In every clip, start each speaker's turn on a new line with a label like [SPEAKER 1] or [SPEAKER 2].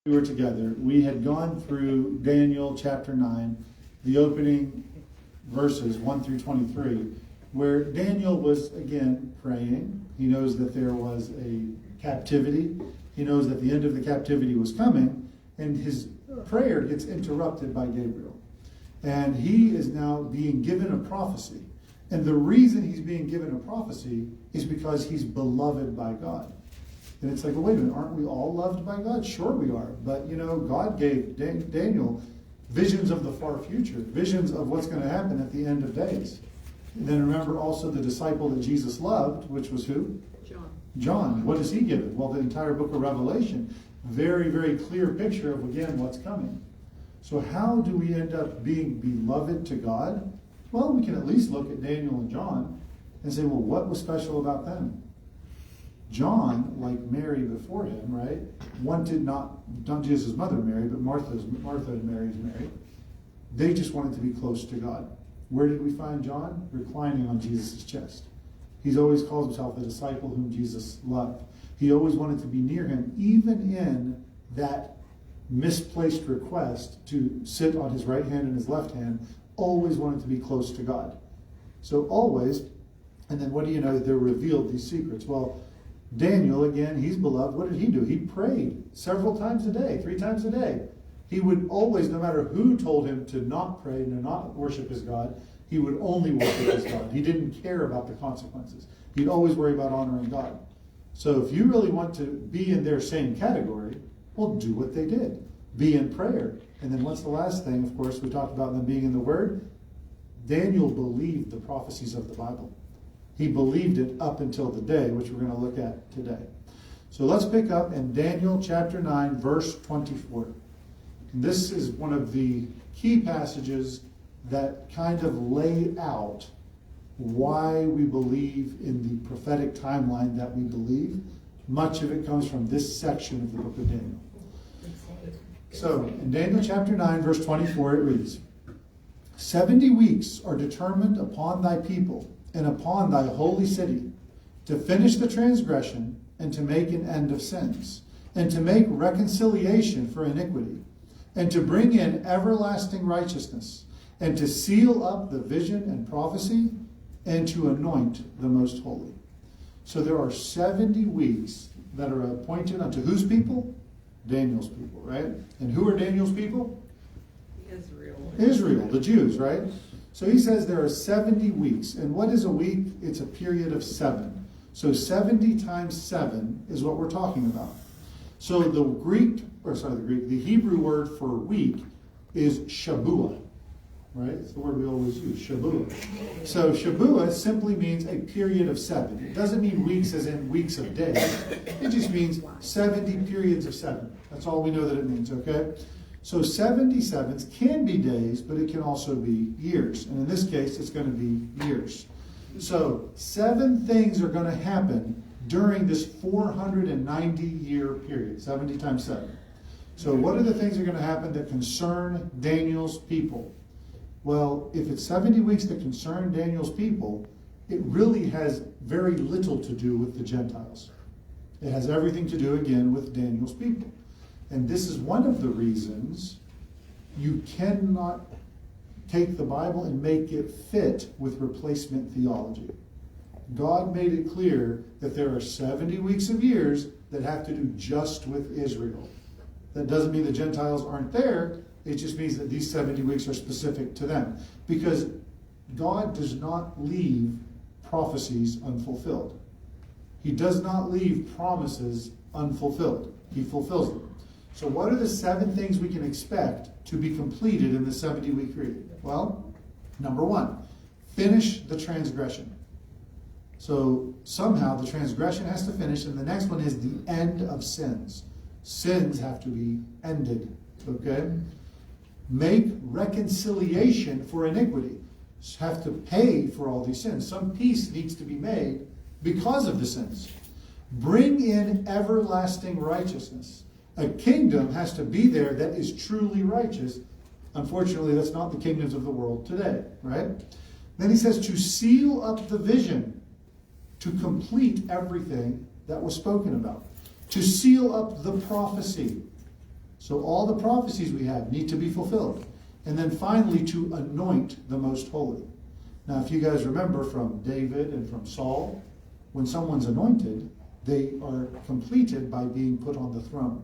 [SPEAKER 1] We were together, we had gone through Daniel chapter 9, the opening verses 1 through 23, where Daniel was again praying. He knows that there was a captivity. He knows that the end of the captivity was coming, and his prayer gets interrupted by Gabriel. And he is now being given a prophecy. And the reason he's being given a prophecy is because he's beloved by God. And it's like, well, wait a minute, aren't we all loved by God? Sure we are. But, God gave Daniel visions of the far future, visions of what's going to happen at the end of days. And then remember also the disciple that Jesus loved, which was who? John. What is he given? Well, the entire book of Revelation, very, very clear picture of, again, what's coming. So how do we end up being beloved to God? Well, we can at least look at Daniel and John and say, well, what was special about them? John, like Mary before him, right, wanted not Jesus' mother Mary, but Martha and Mary's Mary. They just wanted to be close to God. Where did we find John? Reclining on Jesus' chest. He's always called himself the disciple whom Jesus loved. He always wanted to be near him, even in that misplaced request to sit on his right hand and his left hand, always wanted to be close to God. So always, and then what do you know? They're revealed, these secrets. Well, Daniel, again, he's beloved. What did he do? He prayed several times a day, 3 times a day. He would always, no matter who told him to not pray and to not worship his God, he would only worship his God. He didn't care about the consequences. He'd always worry about honoring God. So if you really want to be in their same category, well, do what they did. Be in prayer. And then what's the last thing? Of course, we talked about them being in the Word. Daniel believed the prophecies of the Bible. He believed it up until the day, which we're going to look at today. So let's pick up in Daniel chapter 9, verse 24. And this is one of the key passages that kind of lay out why we believe in the prophetic timeline that we believe. Much of it comes from this section of the book of Daniel. So in Daniel chapter 9, verse 24, it reads, 70 weeks are determined upon thy people and upon thy holy city, to finish the transgression, and to make an end of sins, and to make reconciliation for iniquity, and to bring in everlasting righteousness, and to seal up the vision and prophecy, and to anoint the most holy. So there are 70 weeks that are appointed unto whose people? Daniel's people, right? And who are Daniel's people? Israel, the Jews, right? So he says there are 70 weeks. And what is a week? It's a period of 7. So 70 times 7 is what we're talking about. So the Hebrew word for week is Shabuah, right? It's the word we always use, Shabuah. So Shabuah simply means a period of 7. It doesn't mean weeks as in weeks of days. It just means 70 periods of 7. That's all we know that it means, okay? So 77s can be days, but it can also be years. And in this case, it's going to be years. So 7 things are going to happen during this 490-year period, 70 times 7. So what are the things that are going to happen that concern Daniel's people? Well, if it's 70 weeks that concern Daniel's people, it really has very little to do with the Gentiles. It has everything to do, again, with Daniel's people. And this is one of the reasons you cannot take the Bible and make it fit with replacement theology. God made it clear that there are 70 weeks of years that have to do just with Israel. That doesn't mean the Gentiles aren't there. It just means that these 70 weeks are specific to them. Because God does not leave prophecies unfulfilled. He does not leave promises unfulfilled. He fulfills them. So what are the 7 things we can expect to be completed in the 70-week period? Well, number 1, finish the transgression. So somehow the transgression has to finish, and the next one is the end of sins. Sins have to be ended, okay? Make reconciliation for iniquity. Have to pay for all these sins. Some peace needs to be made because of the sins. Bring in everlasting righteousness. A kingdom has to be there that is truly righteous. Unfortunately, that's not the kingdoms of the world today, right? Then he says to seal up the vision, to complete everything that was spoken about, to seal up the prophecy. So all the prophecies we have need to be fulfilled. And then finally, to anoint the most holy. Now, if you guys remember from David and from Saul, when someone's anointed, they are completed by being put on the throne.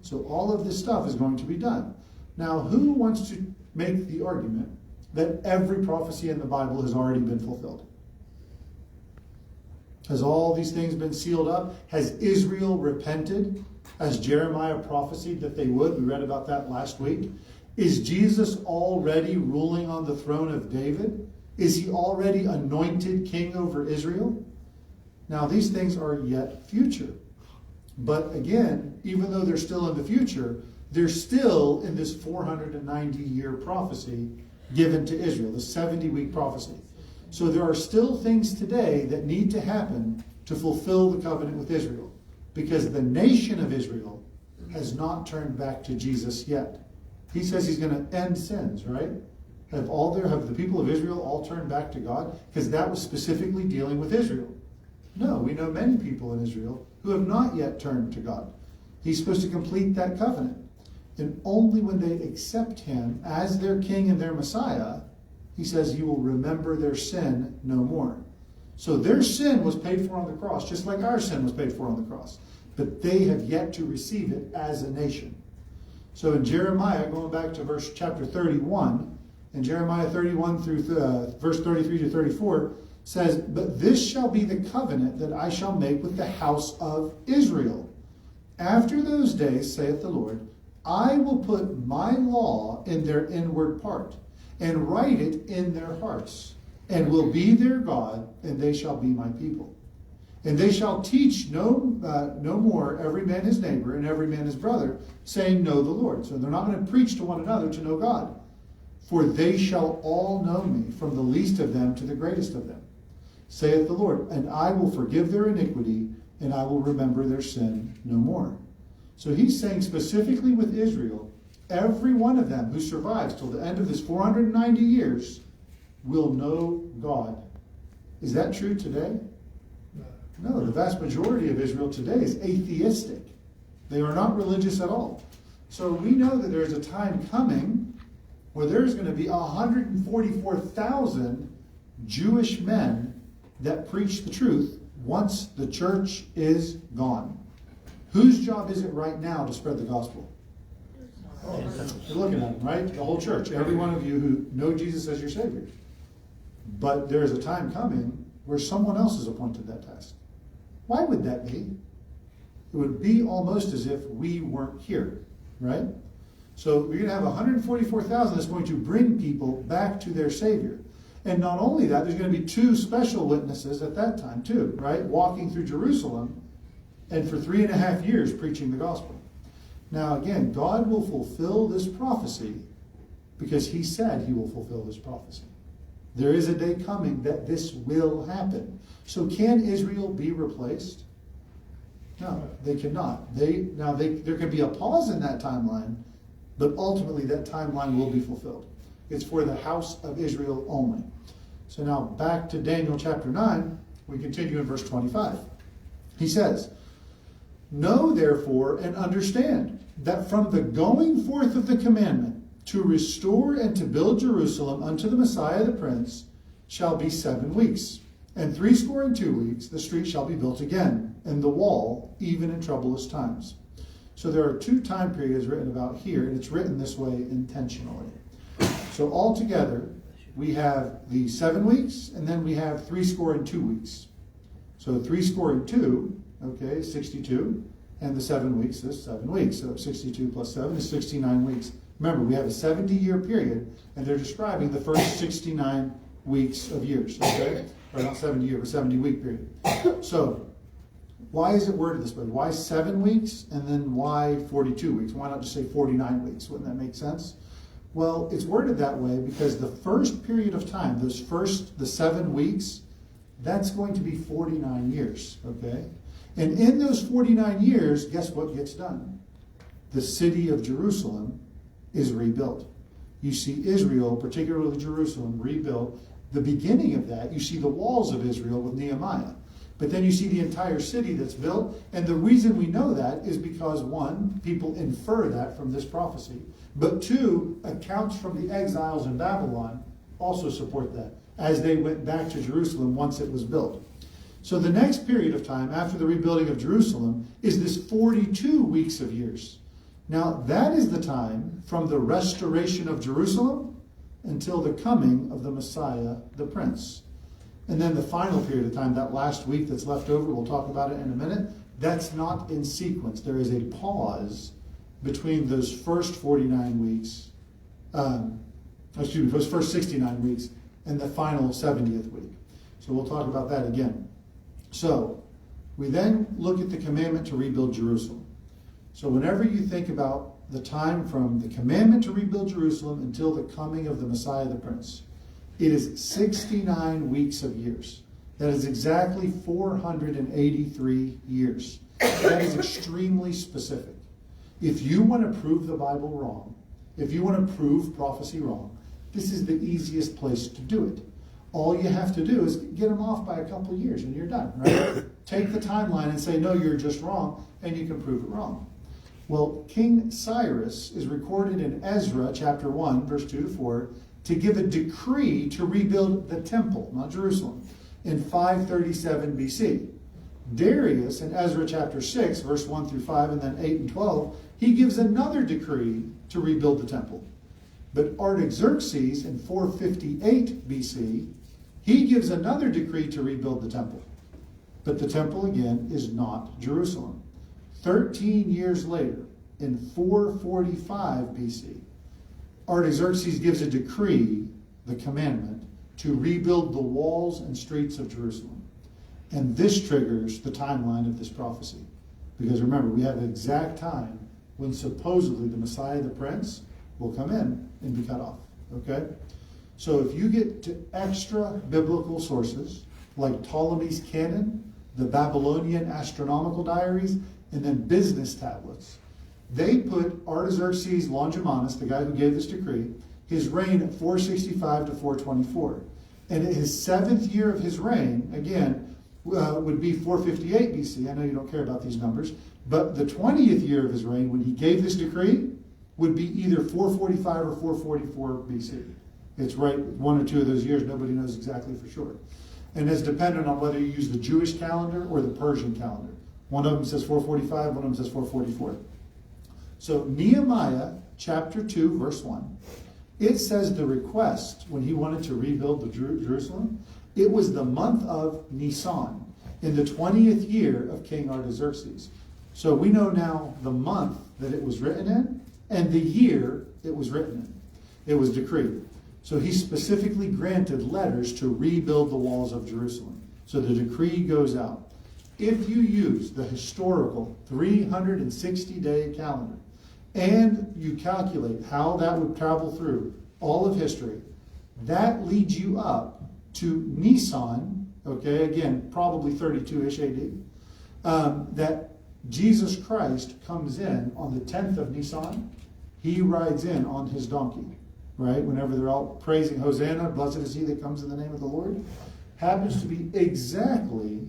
[SPEAKER 1] So all of this stuff is going to be done. Now, who wants to make the argument that every prophecy in the Bible has already been fulfilled? Has all these things been sealed up? Has Israel repented, as Jeremiah prophesied that they would? We read about that last week. Is Jesus already ruling on the throne of David? Is he already anointed king over Israel? Now, these things are yet future. But again, even though they're still in the future, they're still in this 490-year prophecy given to Israel, the 70-week prophecy. So there are still things today that need to happen to fulfill the covenant with Israel, because the nation of Israel has not turned back to Jesus yet. He says he's going to end sins, right? Have the people of Israel all turned back to God? Because that was specifically dealing with Israel. No, we know many people in Israel who have not yet turned to God. He's supposed to complete that covenant. And only when they accept him as their king and their Messiah, he says he will remember their sin no more. So their sin was paid for on the cross, just like our sin was paid for on the cross. But they have yet to receive it as a nation. So in Jeremiah, going back to chapter 31, in Jeremiah 31 through verse 33 to 34, says, "But this shall be the covenant that I shall make with the house of Israel. After those days, saith the Lord, I will put my law in their inward part, and write it in their hearts, and will be their God, and they shall be my people. And they shall teach no more every man his neighbor and every man his brother, saying, Know the Lord." So they're not going to preach to one another to know God. "For they shall all know me, from the least of them to the greatest of them, saith the Lord. And I will forgive their iniquity, and I will remember their sin no more." So he's saying specifically with Israel, every one of them who survives till the end of this 490 years will know God. Is that true today? No, the vast majority of Israel today is atheistic. They are not religious at all. So we know that there's a time coming where there's going to be 144,000 Jewish men that preach the truth once the church is gone. Whose job is it right now to spread the gospel? You're looking at them, right? The whole church. Every one of you who know Jesus as your Savior. But there's a time coming where someone else is appointed that task. Why would that be? It would be almost as if we weren't here, right? So we're going to have 144,000 that's going to bring people back to their Savior. And not only that, there's going to be 2 special witnesses at that time too, right? Walking through Jerusalem and for 3.5 years preaching the gospel. Now again, God will fulfill this prophecy because he said he will fulfill this prophecy. There is a day coming that this will happen. So can Israel be replaced? No, they cannot. There can be a pause in that timeline, but ultimately that timeline will be fulfilled. It's for the house of Israel only. So now back to Daniel chapter 9, we continue in verse 25. He says, "Know therefore and understand that from the going forth of the commandment to restore and to build Jerusalem unto the Messiah the Prince shall be 7 weeks. And 62 weeks the street shall be built again, and the wall even in troublous times." So there are 2 time periods written about here, and it's written this way intentionally. So altogether, we have the 7 weeks, and then we have 62 weeks. So 62, okay, 62, and the 7 weeks is 7 weeks. So 62 plus 7 is 69 weeks. Remember, we have a 70-year period, and they're describing the first 69 weeks of years, okay? Or not 70-year, but 70-week period. So why is it worded this way? Why 7 weeks, and then why 42 weeks? Why not just say 49 weeks? Wouldn't that make sense? Well, it's worded that way because the first period of time, the 7 weeks, that's going to be 49 years, okay? And in those 49 years, guess what gets done? The city of Jerusalem is rebuilt. You see Israel, particularly Jerusalem, rebuilt. The beginning of that, you see the walls of Israel with Nehemiah. But then you see the entire city that's built. And the reason we know that is because, one, people infer that from this prophecy. But two, accounts from the exiles in Babylon also support that, as they went back to Jerusalem once it was built. So the next period of time after the rebuilding of Jerusalem is this 42 weeks of years. Now that is the time from the restoration of Jerusalem until the coming of the Messiah, the Prince. And then the final period of time, that last week that's left over, we'll talk about it in a minute, that's not in sequence. There is a pause between those first 49 weeks, those first 69 weeks and the final 70th week. So we'll talk about that again. So we then look at the commandment to rebuild Jerusalem. So whenever you think about the time from the commandment to rebuild Jerusalem until the coming of the Messiah, the Prince, it is 69 weeks of years. That is exactly 483 years. That is extremely specific. If you want to prove the Bible wrong, if you want to prove prophecy wrong, this is the easiest place to do it. All you have to do is get them off by a couple of years and you're done, right? Take the timeline and say, no, you're just wrong, and you can prove it wrong. Well, King Cyrus is recorded in Ezra chapter 1, verse 2 to 4, to give a decree to rebuild the temple, not Jerusalem, in 537 BC. Darius in Ezra chapter 6, verse 1 through 5, and then 8 and 12, he gives another decree to rebuild the temple. But Artaxerxes in 458 BC, he gives another decree to rebuild the temple. But the temple, again, is not Jerusalem. 13 years later, in 445 BC, Artaxerxes gives a decree, the commandment, to rebuild the walls and streets of Jerusalem. And this triggers the timeline of this prophecy. Because remember, we have the exact time when supposedly the Messiah, the Prince, will come in and be cut off. Okay? So if you get to extra biblical sources, like Ptolemy's canon, the Babylonian astronomical diaries, and then business tablets, they put Artaxerxes Longimanus, the guy who gave this decree, his reign at 465 to 424. And his 7th year of his reign, again, would be 458 BC. I know you don't care about these numbers. But the 20th year of his reign, when he gave this decree, would be either 445 or 444 BC. It's right, one or two of those years, nobody knows exactly for sure. And it's dependent on whether you use the Jewish calendar or the Persian calendar. One of them says 445, one of them says 444. So Nehemiah chapter 2, verse 1, it says the request, when he wanted to rebuild the Jerusalem, it was the month of Nisan, in the 20th year of King Artaxerxes. So we know now the month that it was written in, and the year it was written in. It was decreed. So he specifically granted letters to rebuild the walls of Jerusalem. So the decree goes out. If you use the historical 360-day calendar, and you calculate how that would travel through all of history, that leads you up to Nisan, okay, again, probably 32-ish AD, that Jesus Christ comes in on the 10th of Nisan. He rides in on his donkey, right? Whenever they're all praising Hosanna, blessed is he that comes in the name of the Lord. Happens to be exactly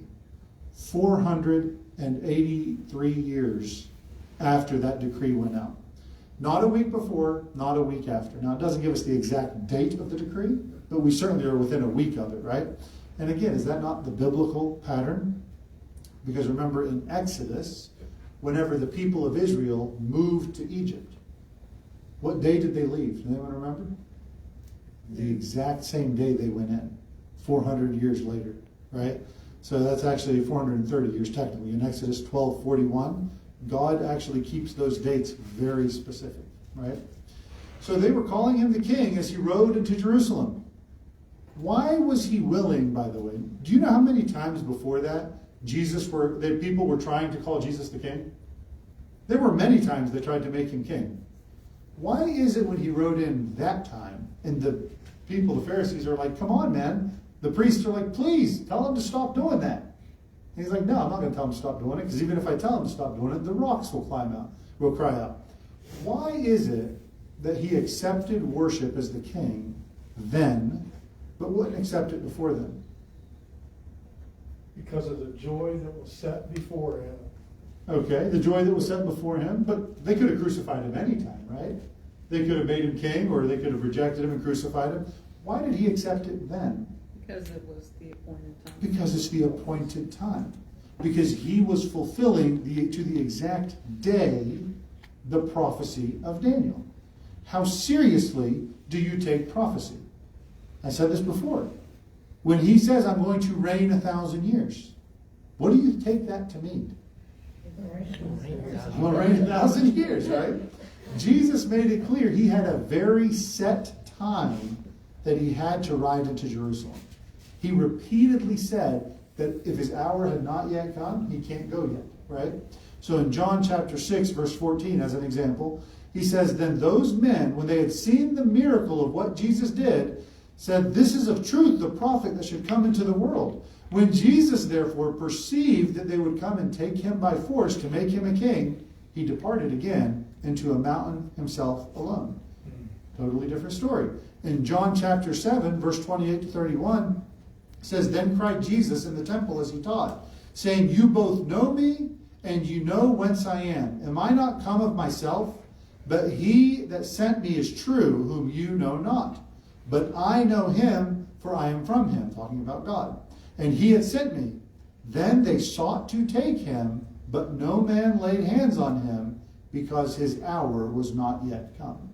[SPEAKER 1] 483 years after that decree went out. Not a week before, not a week after. Now, it doesn't give us the exact date of the decree, but we certainly are within a week of it, right? And again, is that not the biblical pattern? Because remember, in Exodus, whenever the people of Israel moved to Egypt, what day did they leave? Does anyone remember? The exact same day they went in, 400 years later, right? So that's actually 430 years technically. In Exodus 12:41, God actually keeps those dates very specific, right? So they were calling him the king as he rode into Jerusalem. Why was he willing, by the way? Do you know how many times before that people were trying to call Jesus the king? There were many times they tried to make him king. Why is it when he rode in that time, and the people, the Pharisees, are like, come on, man. The priests are like, please, tell him to stop doing that. And he's like, no, I'm not going to tell him to stop doing it, because even if I tell him to stop doing it, the rocks will cry out. Why is it that he accepted worship as the king then, but wouldn't accept it before then?
[SPEAKER 2] Because of the joy that was set before him.
[SPEAKER 1] Okay, the joy that was set before him, but they could have crucified him anytime, right? They could have made him king, or they could have rejected him and crucified him. Why did he accept it then?
[SPEAKER 3] Because it was the appointed time.
[SPEAKER 1] Because it's the appointed time. Because he was fulfilling to the exact day the prophecy of Daniel. How seriously do you take prophecy? I said this before. When he says, I'm going to reign 1,000 years, what do you take that to mean? I'm going to reign 1,000 years, right? Jesus made it clear he had a very set time that he had to ride into Jerusalem. He repeatedly said that if his hour had not yet come, he can't go yet, right? So in John chapter 6, verse 14, as an example, he says, then those men, when they had seen the miracle of what Jesus did, said, this is of truth the prophet that should come into the world. When Jesus, therefore, perceived that they would come and take him by force to make him a king, he departed again into a mountain himself alone. Totally different story. In John chapter 7, verse 28 to 31, it says, then cried Jesus in the temple as he taught, saying, you both know me, and you know whence I am. Am I not come of myself? But he that sent me is true, whom you know not. But I know him, for I am from him, talking about God. And he had sent me. Then they sought to take him, but no man laid hands on him, because his hour was not yet come.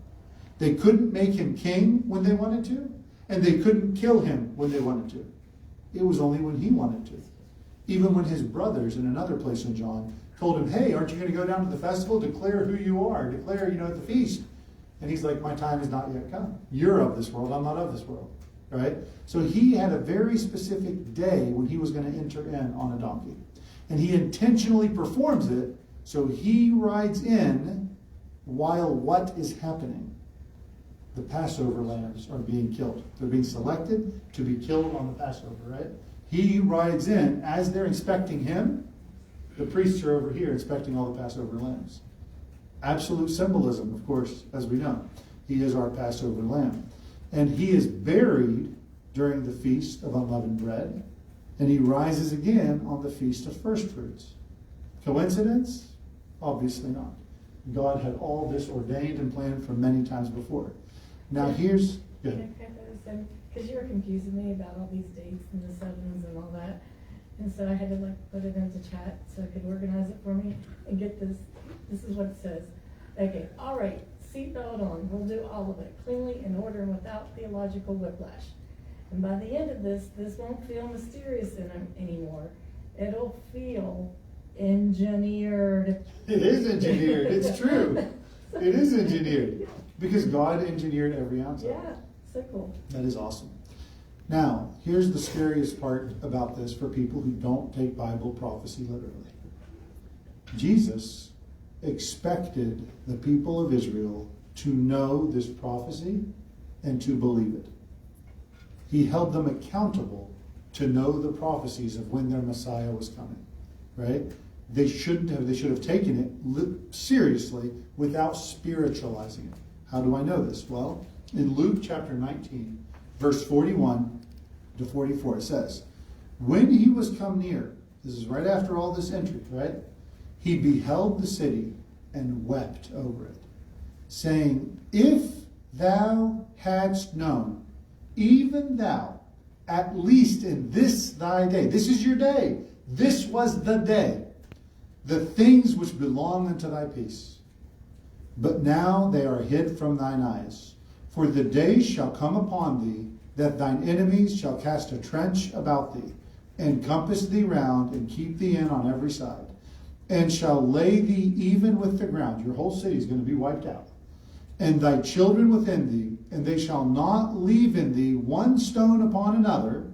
[SPEAKER 1] They couldn't make him king when they wanted to, and they couldn't kill him when they wanted to. It was only when he wanted to. Even when his brothers, in another place in John, told him, hey, aren't you going to go down to the festival? Declare who you are. Declare, at the feast. And he's like, my time has not yet come. You're of this world. I'm not of this world. Right? So he had a very specific day when he was going to enter in on a donkey. And he intentionally performs it, so he rides in while what is happening? The Passover lambs are being killed. They're being selected to be killed on the Passover, right? He rides in as they're inspecting him. The priests are over here inspecting all the Passover lambs. Absolute symbolism, of course, as we know. He is our Passover lamb. And he is buried during the Feast of Unleavened Bread. And he rises again on the Feast of First Fruits. Coincidence? Obviously not. God had all this ordained and planned from many times before. Now here's...
[SPEAKER 4] Because you were confusing me about all these dates and the sevens and all that. And so I had to put it into chat so I could organize it for me and get this. This is what it says. Okay, all right, seatbelt on. We'll do all of it cleanly, in order, and without theological whiplash. And by the end of this won't feel mysterious anymore. It'll feel engineered.
[SPEAKER 1] It is engineered. It's true. It is engineered. Because God engineered every ounce of it.
[SPEAKER 4] Yeah, so cool.
[SPEAKER 1] That is awesome. Now, here's the scariest part about this for people who don't take Bible prophecy literally. Jesus expected the people of Israel to know this prophecy and to believe it. He held them accountable to know the prophecies of when their Messiah was coming, right? They should have taken it seriously without spiritualizing it. How do I know this? Well, in Luke chapter 19, verse 41 to 44, it says, when he was come near, this is right after all this entry, right? He beheld the city and wept over it, saying, if thou hadst known, even thou, at least in this thy day, this is your day, this was the day, the things which belong unto thy peace. But now they are hid from thine eyes. For the day shall come upon thee, that thine enemies shall cast a trench about thee, and compass thee round, and keep thee in on every side, and shall lay thee even with the ground. Your whole city is going to be wiped out. And thy children within thee, and they shall not leave in thee one stone upon another,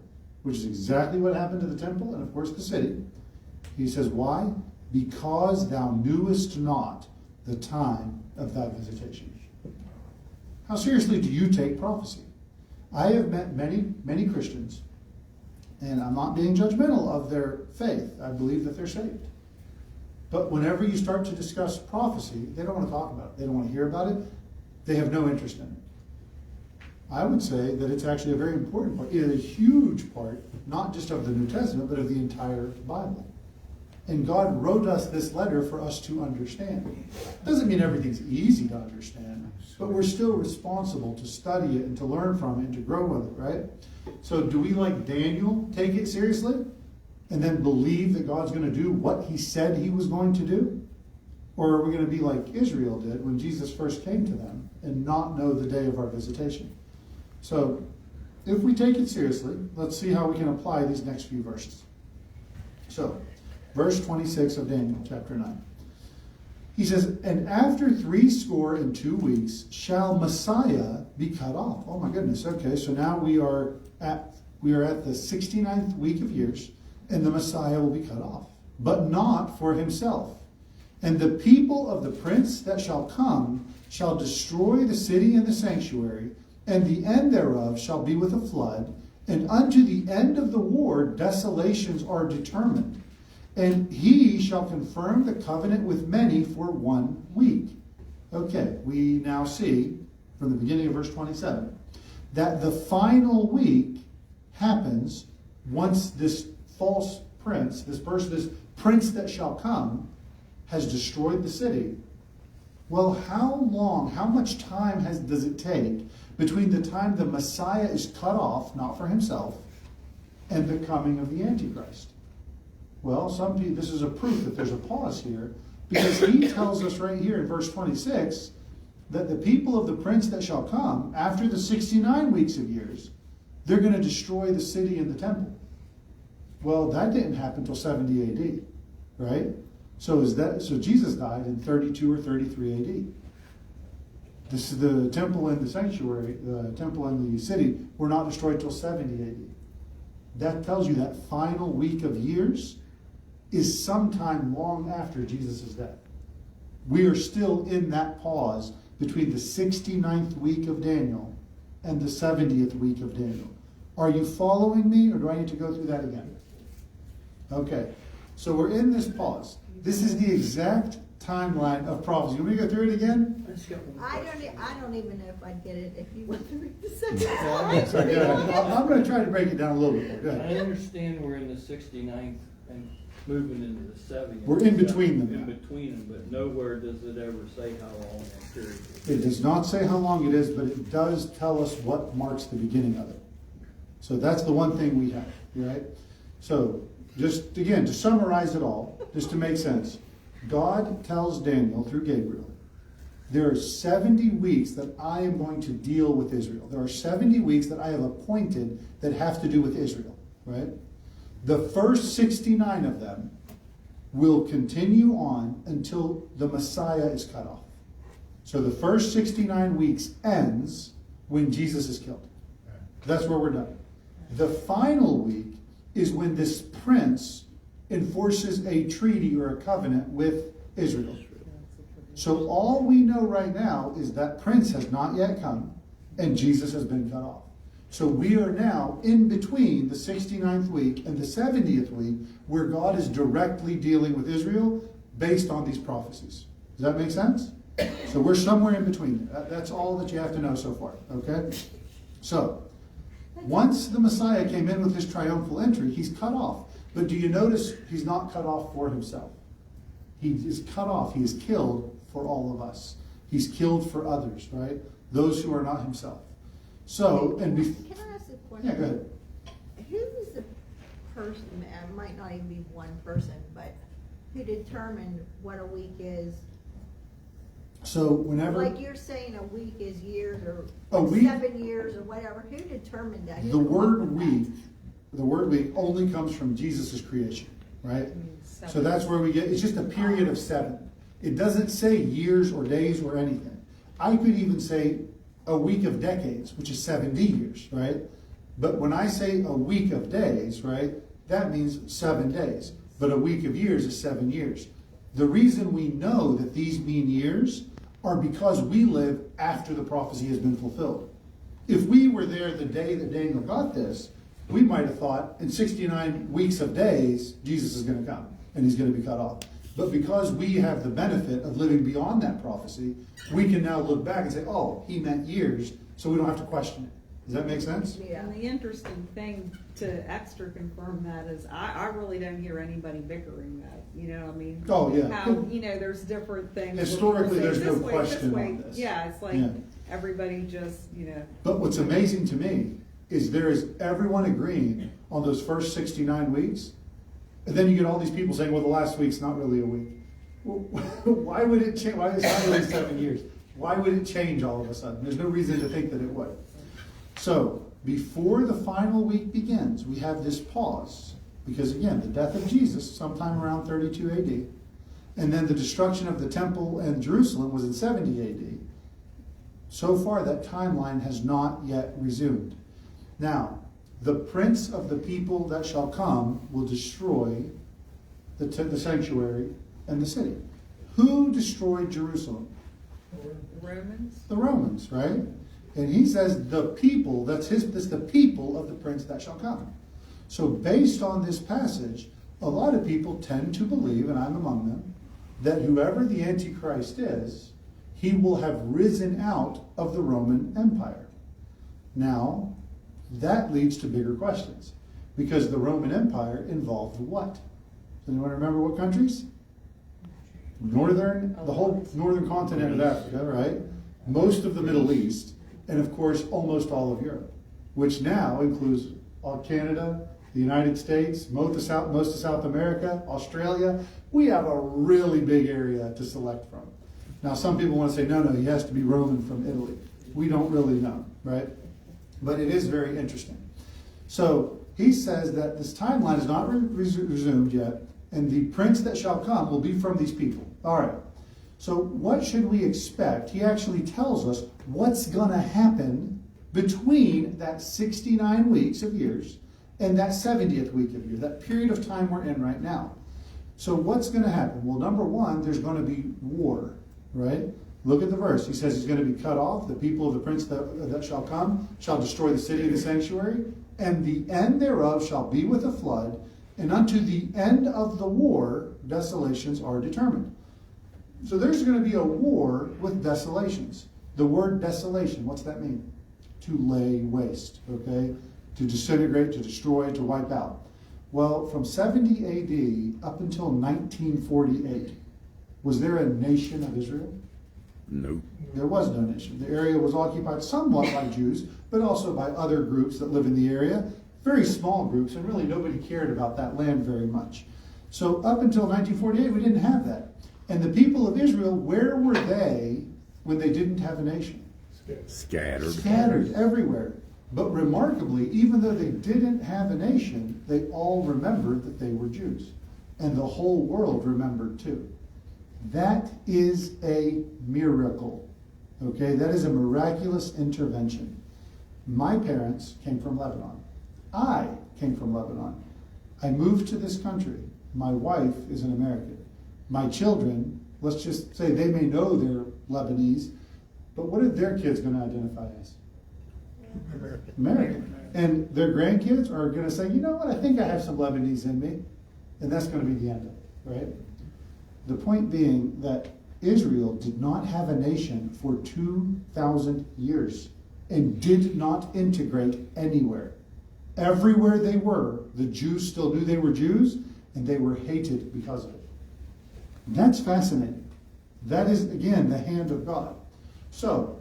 [SPEAKER 1] which is exactly what happened to the temple and, of course, the city. He says, why? Because thou knewest not the time of thy visitation. How seriously do you take prophecy? I have met many Christians, and I'm not being judgmental of their faith. I believe that they're saved. But whenever you start to discuss prophecy, they don't want to talk about it. They don't want to hear about it. They have no interest in it. I would say that it's actually a very important part. It is a huge part, not just of the New Testament, but of the entire Bible. And God wrote us this letter for us to understand. Doesn't mean everything's easy to understand, but we're still responsible to study it and to learn from it and to grow with it, right? So do we, like Daniel, take it seriously and then believe that God's going to do what he said he was going to do? Or are we going to be like Israel did when Jesus first came to them and not know the day of our visitation? So if we take it seriously, let's see how we can apply these next few verses. So, verse 26 of Daniel, chapter 9. He says, and after 62 weeks shall Messiah be cut off. Oh my goodness, okay, so now we are at the 69th week of years, and the Messiah will be cut off, but not for himself. And the people of the prince that shall come shall destroy the city and the sanctuary, and the end thereof shall be with a flood, and unto the end of the war desolations are determined. And he shall confirm the covenant with many for 1 week. Okay, we now see, from the beginning of verse 27, that the final week happens once this false prince, this prince that shall come, has destroyed the city. Well, how much time does it take between the time the Messiah is cut off, not for himself, and the coming of the Antichrist? Well, this is a proof that there's a pause here, because he tells us right here in verse 26 that the people of the prince that shall come, after the 69 weeks of years, they're going to destroy the city and the temple. Well, that didn't happen until 70 AD, right? So Jesus died in 32 or 33 AD. This is the temple and the sanctuary, the temple and the city were not destroyed till 70 AD. That tells you that final week of years is sometime long after Jesus' death. We are still in that pause between the 69th week of Daniel and the 70th week of Daniel. Are you following me, or do I need to go through that again? Okay, so we're in this pause. This is the exact timeline of prophecy. You want me to go through it again?
[SPEAKER 5] I don't even know if I'd get it if you went through the second
[SPEAKER 1] Sorry,
[SPEAKER 5] time.
[SPEAKER 1] go ahead. I'm going to try to break it down a little bit. Go
[SPEAKER 6] I
[SPEAKER 1] ahead.
[SPEAKER 6] understand we're in the 69th and moving into the 70th.
[SPEAKER 1] We're in between them
[SPEAKER 6] In
[SPEAKER 1] now.
[SPEAKER 6] between them, but nowhere does it ever say how long that period is.
[SPEAKER 1] It does not say how long it is, but it does tell us what marks the beginning of it. So that's the one thing we have, right? So just again, to summarize it all, just to make sense, God tells Daniel through Gabriel, there are 70 weeks that I am going to deal with Israel. There are 70 weeks that I have appointed that have to do with Israel, right? The first 69 of them will continue on until the Messiah is cut off. So the first 69 weeks ends when Jesus is killed. That's where we're done. The final week is when this prince enforces a treaty or a covenant with Israel. So all we know right now is that prince has not yet come and Jesus has been cut off. So we are now in between the 69th week and the 70th week where God is directly dealing with Israel based on these prophecies. Does that make sense? So we're somewhere in between. That's all that you have to know so far, okay? So once the Messiah came in with his triumphal entry, he's cut off. But do you notice he's not cut off for himself? He is cut off. He is killed for all of us. He's killed for others, right? Those who are not himself. So, and
[SPEAKER 5] Can I ask a question?
[SPEAKER 1] yeah, go ahead.
[SPEAKER 5] Who's the person, it might not even be one person, but who determined what a week is?
[SPEAKER 1] So whenever
[SPEAKER 5] Like you're saying a week is years or
[SPEAKER 1] A week-
[SPEAKER 5] 7 years or whatever. Who determined that? Who
[SPEAKER 1] the
[SPEAKER 5] came up
[SPEAKER 1] word
[SPEAKER 5] with
[SPEAKER 1] week,
[SPEAKER 5] that?
[SPEAKER 1] the word week only comes from Jesus' creation, right? So that's where we get, it's just a period of 7. It doesn't say years or days or anything. I could even say a week of decades, which is 70 years, right? But when I say a week of days, right, that means 7 days. But a week of years is 7 years. The reason we know that these mean years are because we live after the prophecy has been fulfilled. If we were there the day that Daniel got this, we might have thought in 69 weeks of days, Jesus is going to come and he's going to be cut off. But because we have the benefit of living beyond that prophecy, we can now look back and say, oh, he meant years, so we don't have to question it. Does that make sense?
[SPEAKER 5] Yeah.
[SPEAKER 3] And the interesting thing to extra confirm that is I really don't hear anybody bickering that, you know, I mean.
[SPEAKER 1] Oh, yeah.
[SPEAKER 3] How, you know, there's different things. where
[SPEAKER 1] Historically,
[SPEAKER 3] people say,
[SPEAKER 1] there's no
[SPEAKER 3] "This way,
[SPEAKER 1] question
[SPEAKER 3] way."
[SPEAKER 1] on this.
[SPEAKER 3] Yeah, it's like
[SPEAKER 1] Yeah.
[SPEAKER 3] everybody just, you know.
[SPEAKER 1] But what's amazing to me is there is everyone agreeing on those first 69 weeks. And then you get all these people saying, well, the last week's not really a week. Well, why would it change? Why is it not really 7 years? Why would it change all of a sudden? There's no reason to think that it would. So, before the final week begins, we have this pause. Because again, the death of Jesus, sometime around 32 AD. And then the destruction of the temple and Jerusalem was in 70 AD. So far, that timeline has not yet resumed. Now, the prince of the people that shall come will destroy the sanctuary and the city. Who destroyed Jerusalem?
[SPEAKER 3] Romans?
[SPEAKER 1] The Romans, right? And he says the people, that's the people of the prince that shall come. So based on this passage, a lot of people tend to believe, and I'm among them, that whoever the Antichrist is, he will have risen out of the Roman Empire. Now, that leads to bigger questions. Because the Roman Empire involved what? Does anyone remember what countries? The whole northern continent of Africa, right? Most of the Middle East, and of course, almost all of Europe, which now includes all Canada, the United States, most of South America, Australia. We have a really big area to select from. Now, some people want to say, no, he has to be Roman from Italy. We don't really know, right? But it is very interesting. So he says that this timeline is not resumed yet, and the prince that shall come will be from these people. All right. So what should we expect? He actually tells us what's going to happen between that 69 weeks of years and that 70th week of year, that period of time we're in right now. So what's going to happen? Well, number one, there's going to be war, right? Look at the verse. He says he's going to be cut off. The people of the prince that shall come shall destroy the city and the sanctuary, and the end thereof shall be with a flood, and unto the end of the war desolations are determined. So there's going to be a war with desolations. The word desolation, what's that mean? To lay waste, okay? To disintegrate, to destroy, to wipe out. Well, from 70 AD up until 1948, was there a nation of Israel?
[SPEAKER 7] No.
[SPEAKER 1] There was no nation. The area was occupied somewhat by Jews, but also by other groups that live in the area. Very small groups, and really nobody cared about that land very much. So up until 1948, we didn't have that. And the people of Israel, where were they when they didn't have a nation?
[SPEAKER 7] Scattered.
[SPEAKER 1] Scattered everywhere. But remarkably, even though they didn't have a nation, they all remembered that they were Jews. And the whole world remembered too. That is a miracle. Okay, that is a miraculous intervention. My parents came from Lebanon. I came from Lebanon. I moved to this country. My wife is an American. My children, let's just say they may know they're Lebanese, but what are their kids going to identify as? American. And their grandkids are going to say, you know what, I think I have some Lebanese in me. And that's going to be the end of it, right? The point being that Israel did not have a nation for 2,000 years and did not integrate anywhere. Everywhere they were, the Jews still knew they were Jews, and they were hated because of it. That's fascinating. That is, again, the hand of God. So,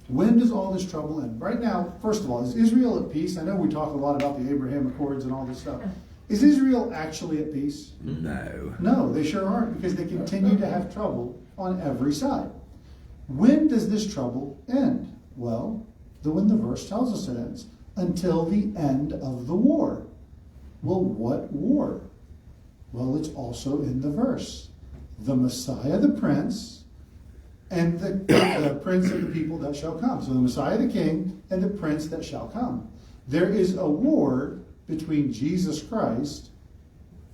[SPEAKER 1] when does all this trouble end? Right now, first of all, is Israel at peace? I know we talk a lot about the Abraham Accords and all this stuff. Is Israel actually at peace?
[SPEAKER 7] No.
[SPEAKER 1] No, they sure aren't, because they continue to have trouble on every side. When does this trouble end? Well, when the verse tells us it ends. Until the end of the war. Well, what war? Well, it's also in the verse. The Messiah, the Prince, and the Prince of the people that shall come. So the Messiah, the King, and the Prince that shall come. There is a war between Jesus Christ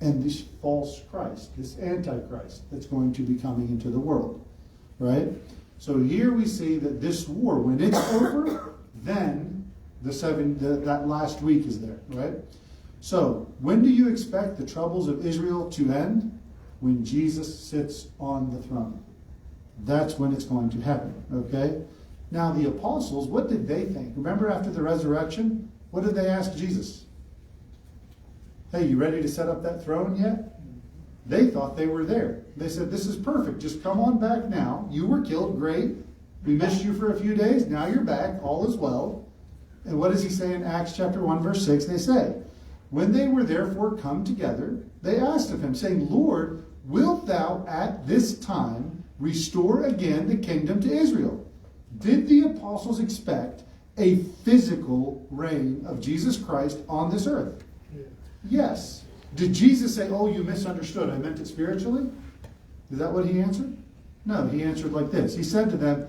[SPEAKER 1] and this false Christ, this Antichrist that's going to be coming into the world, right? So here we see that this war, when it's over, then that last week is there, right? So when do you expect the troubles of Israel to end? when Jesus sits on the throne. That's when it's going to happen, okay? Now the apostles, what did they think? Remember after the resurrection, what did they ask Jesus? Hey, you ready to set up that throne yet? They thought they were there. They said, this is perfect. Just come on back now. You were killed. Great. We missed you for a few days. Now you're back. All is well. And what does he say in Acts chapter 1, verse 6? They say, when they were therefore come together, they asked of him, saying, Lord, wilt thou at this time restore again the kingdom to Israel? Did the apostles expect a physical reign of Jesus Christ on this earth?
[SPEAKER 2] Yeah.
[SPEAKER 1] Yes. Did Jesus say, oh, you misunderstood, I meant it spiritually? Is that what he answered? No, he answered like this. He said to them,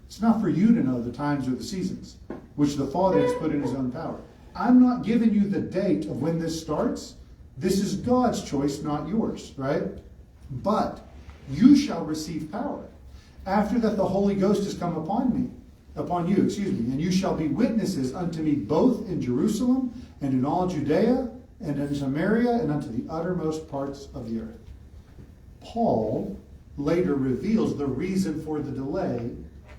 [SPEAKER 1] it's not for you to know the times or the seasons, which the Father has put in his own power. I'm not giving you the date of when this starts. This is God's choice, not yours, right? But you shall receive power. After that the Holy Ghost has come upon you, and you shall be witnesses unto me both in Jerusalem and in all Judea and in Samaria and unto the uttermost parts of the earth. Paul later reveals the reason for the delay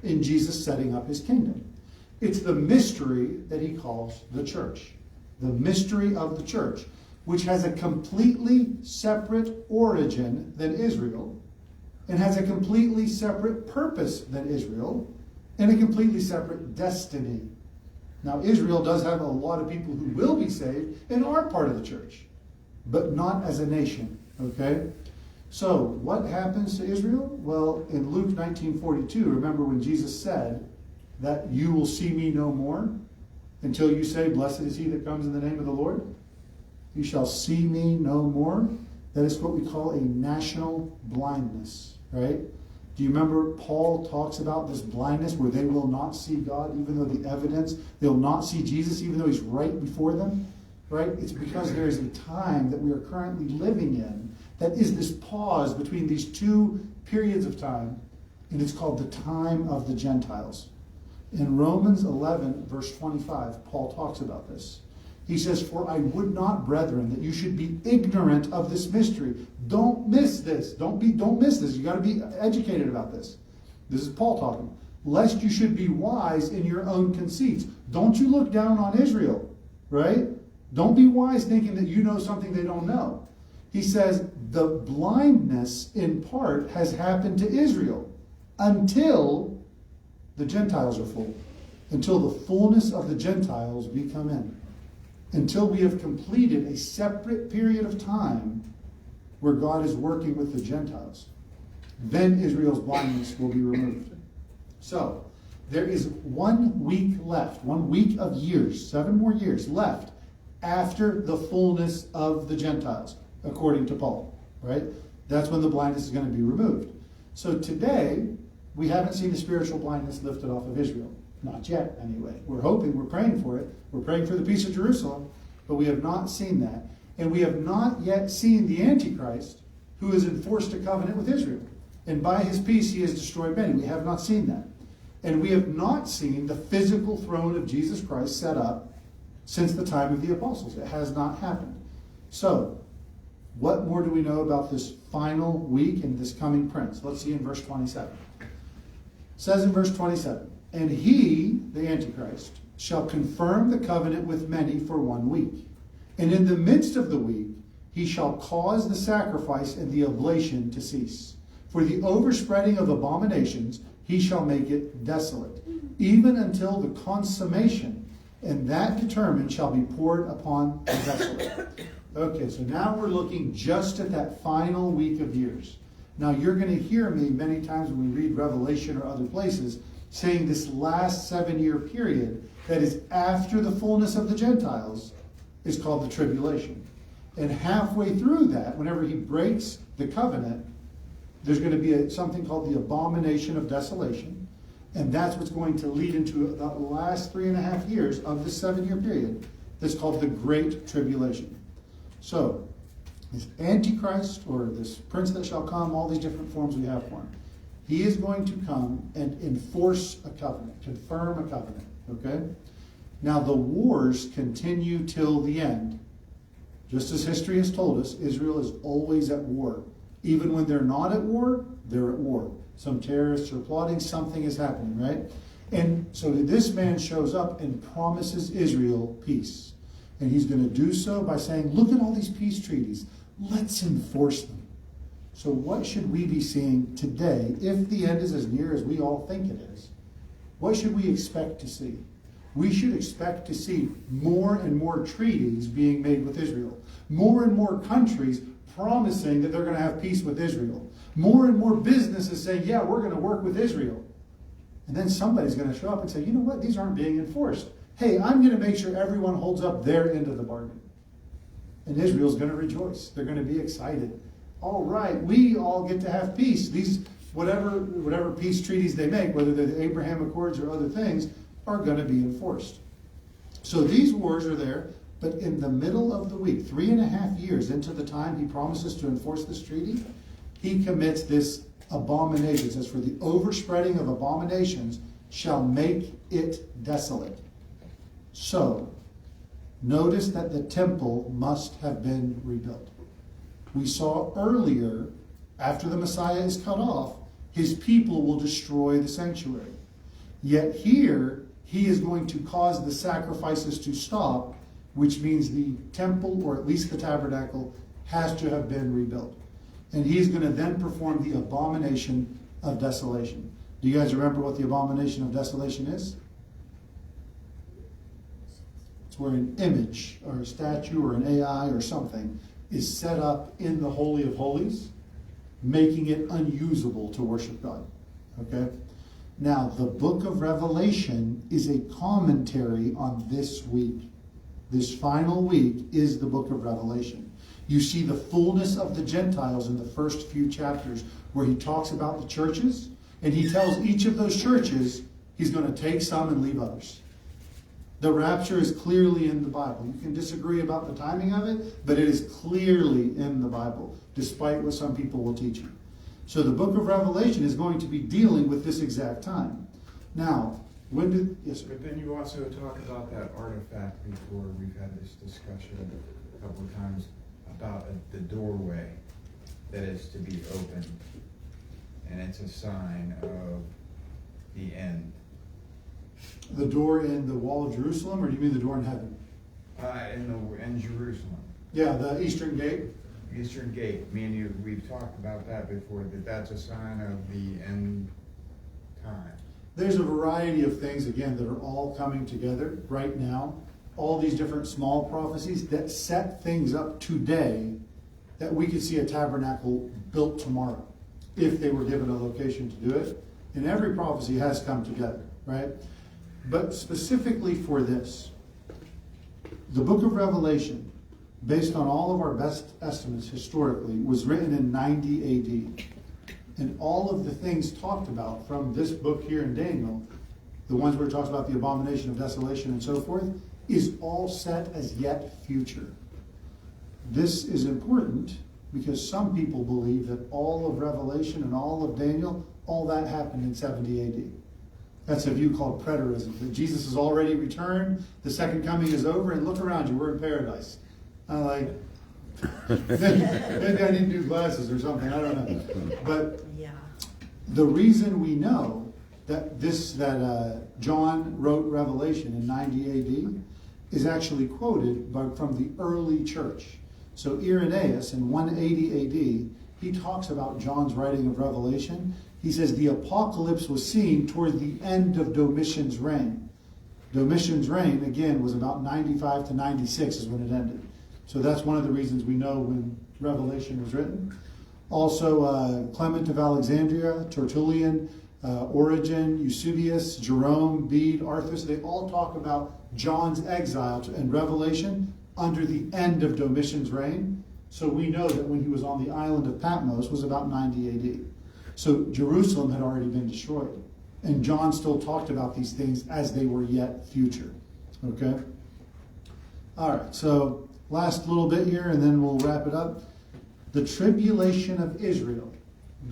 [SPEAKER 1] in Jesus setting up his kingdom. It's the mystery that he calls the church. The mystery of the church, which has a completely separate origin than Israel, and has a completely separate purpose than Israel, and a completely separate destiny. Now, Israel does have a lot of people who will be saved and are part of the church, but not as a nation, okay? So, what happens to Israel? Well, in Luke 19:42, remember when Jesus said that you will see me no more until you say, blessed is he that comes in the name of the Lord? You shall see me no more. That is what we call a national blindness, right? Do you remember Paul talks about this blindness where they will not see God, even though the evidence, they'll not see Jesus, even though he's right before them, right? It's because there is a time that we are currently living in that is this pause between these two periods of time, and it's called the time of the Gentiles. In Romans 11, verse 25, Paul talks about this. He says, for I would not, brethren, that you should be ignorant of this mystery. Don't miss this. Don't miss this. You got to be educated about this. This is Paul talking. Lest you should be wise in your own conceits. Don't you look down on Israel, right? Don't be wise thinking that you know something they don't know. He says, the blindness in part has happened to Israel until the Gentiles are full. Until the fullness of the Gentiles be come in. Until we have completed a separate period of time where God is working with the Gentiles. Then Israel's blindness will be removed. So, there is 1 week left, 1 week of years, 7 more years left after the fullness of the Gentiles, according to Paul, right? That's when the blindness is going to be removed. So today, we haven't seen the spiritual blindness lifted off of Israel. Not yet, anyway. We're hoping, we're praying for it. We're praying for the peace of Jerusalem, but we have not seen that. And we have not yet seen the Antichrist, who has enforced a covenant with Israel. And by his peace, he has destroyed many. We have not seen that. And we have not seen the physical throne of Jesus Christ set up since the time of the apostles. It has not happened. So, what more do we know about this final week and this coming prince? Let's see in verse 27. It says in verse 27, and he, the Antichrist, shall confirm the covenant with many for 1 week. And in the midst of the week, he shall cause the sacrifice and the oblation to cease. For the overspreading of abominations, he shall make it desolate, even until the consummation, and that determined shall be poured upon the desolate. Okay, so now we're looking just at that final week of years. Now you're going to hear me many times when we read Revelation or other places saying this last 7-year period that is after the fullness of the Gentiles is called the tribulation. And halfway through that, whenever he breaks the covenant, there's going to be something called the abomination of desolation. And that's what's going to lead into the last 3.5 years of this 7-year period that's called the Great Tribulation. So, this Antichrist, or this prince that shall come, all these different forms we have for him, he is going to come and enforce a covenant, confirm a covenant, okay? Now, the wars continue till the end. Just as history has told us, Israel is always at war. Even when they're not at war, they're at war. Some terrorists are plotting, something is happening, right? And so this man shows up and promises Israel peace. And he's going to do so by saying, look at all these peace treaties. Let's enforce them. So what should we be seeing today, if the end is as near as we all think it is? What should we expect to see? We should expect to see more and more treaties being made with Israel. More and more countries promising that they're going to have peace with Israel. More and more businesses saying, yeah, we're going to work with Israel. And then somebody's going to show up and say, you know what, these aren't being enforced. Hey, I'm going to make sure everyone holds up their end of the bargain. And Israel's going to rejoice. They're going to be excited. All right, we all get to have peace. These, whatever peace treaties they make, whether they're the Abraham Accords or other things, are going to be enforced. So these wars are there, but in the middle of the week, 3.5 years into the time he promises to enforce this treaty, he commits this abomination. It says, for the overspreading of abominations shall make it desolate. So, notice that the temple must have been rebuilt. We saw earlier, after the Messiah is cut off, his people will destroy the sanctuary. Yet here, he is going to cause the sacrifices to stop, which means the temple, or at least the tabernacle, has to have been rebuilt. And he's going to then perform the abomination of desolation. Do you guys remember what the abomination of desolation is? It's where an image or a statue or an AI or something is set up in the Holy of Holies, making it unusable to worship God. Okay? Now, the book of Revelation is a commentary on this week. This final week is the book of Revelation. You see the fullness of the Gentiles in the first few chapters, where he talks about the churches, and he tells each of those churches he's going to take some and leave others. The rapture is clearly in the Bible. You can disagree about the timing of it, but it is clearly in the Bible, despite what some people will teach you. So the book of Revelation is going to be dealing with this exact time. Now, yes, sir?
[SPEAKER 8] But then you also talk about that artifact before. We've had this discussion a couple of times about the doorway that is to be opened. And it's a sign of the end.
[SPEAKER 1] The door in the wall of Jerusalem, or do you mean the door in heaven?
[SPEAKER 8] In Jerusalem.
[SPEAKER 1] Yeah, the Eastern Gate.
[SPEAKER 8] Eastern Gate. Me and you, we've talked about that before, that's a sign of the end time.
[SPEAKER 1] There's a variety of things, again, that are all coming together right now. All these different small prophecies that set things up today that we could see a tabernacle built tomorrow if they were given a location to do it. And every prophecy has come together, right? But specifically for this, the book of Revelation, based on all of our best estimates historically, was written in 90 AD. And all of the things talked about from this book here in Daniel, the ones where it talks about the abomination of desolation and so forth, is all set as yet future. This is important because some people believe that all of Revelation and all of Daniel, all that happened in 70 AD. That's a view called preterism, that Jesus has already returned, the second coming is over, and look around you, we're in paradise. I'm like, maybe I need new glasses or something, I don't know. But
[SPEAKER 5] Yeah.
[SPEAKER 1] the reason we know that John wrote Revelation in 90 AD is actually quoted from the early church. So Irenaeus in 180 AD, he talks about John's writing of Revelation. He says the apocalypse was seen toward the end of Domitian's reign. Domitian's reign, again, was about 95 to 96 is when it ended. So that's one of the reasons we know when Revelation was written. Also, Clement of Alexandria, Tertullian, Origen, Eusebius, Jerome, Bede, Arthur, they all talk about John's exile and Revelation under the end of Domitian's reign. So we know that when he was on the island of Patmos was about 90 AD. So Jerusalem had already been destroyed. And John still talked about these things as they were yet future. Okay? All right, so last little bit here and then we'll wrap it up. The tribulation of Israel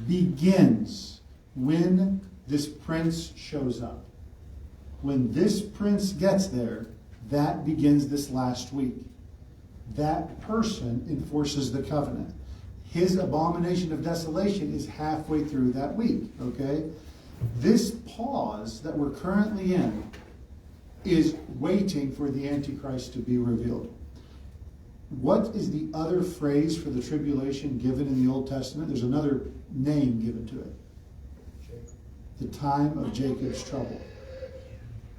[SPEAKER 1] begins when this prince shows up. When this prince gets there, that begins this last week. That person enforces the covenant. His abomination of desolation is halfway through that week, okay? This pause that we're currently in is waiting for the Antichrist to be revealed. What is the other phrase for the tribulation given in the Old Testament? There's another name given to it. The time of Jacob's trouble.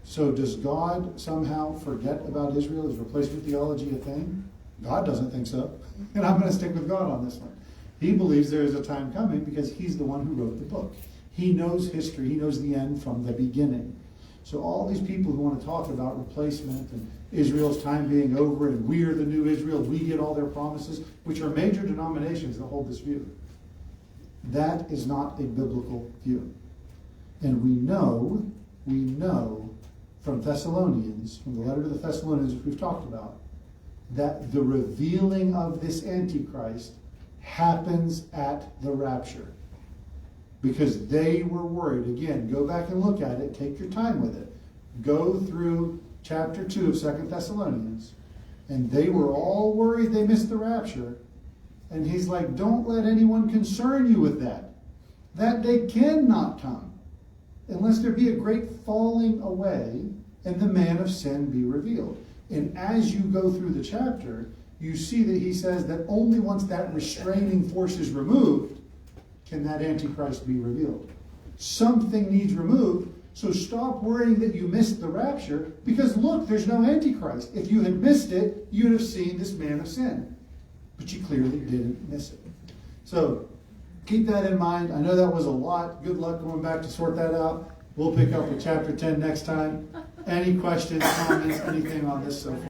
[SPEAKER 1] So does God somehow forget about Israel? Is replacement theology a thing? God doesn't think so. And I'm going to stick with God on this one. He believes there is a time coming because he's the one who wrote the book. He knows history. He knows the end from the beginning. So all these people who want to talk about replacement and Israel's time being over and we're the new Israel, we get all their promises, which are major denominations that hold this view. That is not a biblical view. And we know from Thessalonians, from the letter to the Thessalonians, which we've talked about, that the revealing of this Antichrist happens at the rapture. Because they were worried. Again, go back and look at it. Take your time with it. Go through chapter 2 of 2 Thessalonians. And they were all worried they missed the rapture. And he's like, don't let anyone concern you with that. That day cannot come unless there be a great falling away and the man of sin be revealed. And as you go through the chapter, you see that he says that only once that restraining force is removed can that Antichrist be revealed. Something needs removed, so stop worrying that you missed the rapture, because look, there's no Antichrist. If you had missed it, you'd have seen this man of sin. But you clearly didn't miss it. So keep that in mind. I know that was a lot. Good luck going back to sort that out. We'll pick up with chapter 10 next time. Any questions, comments, anything on this so far?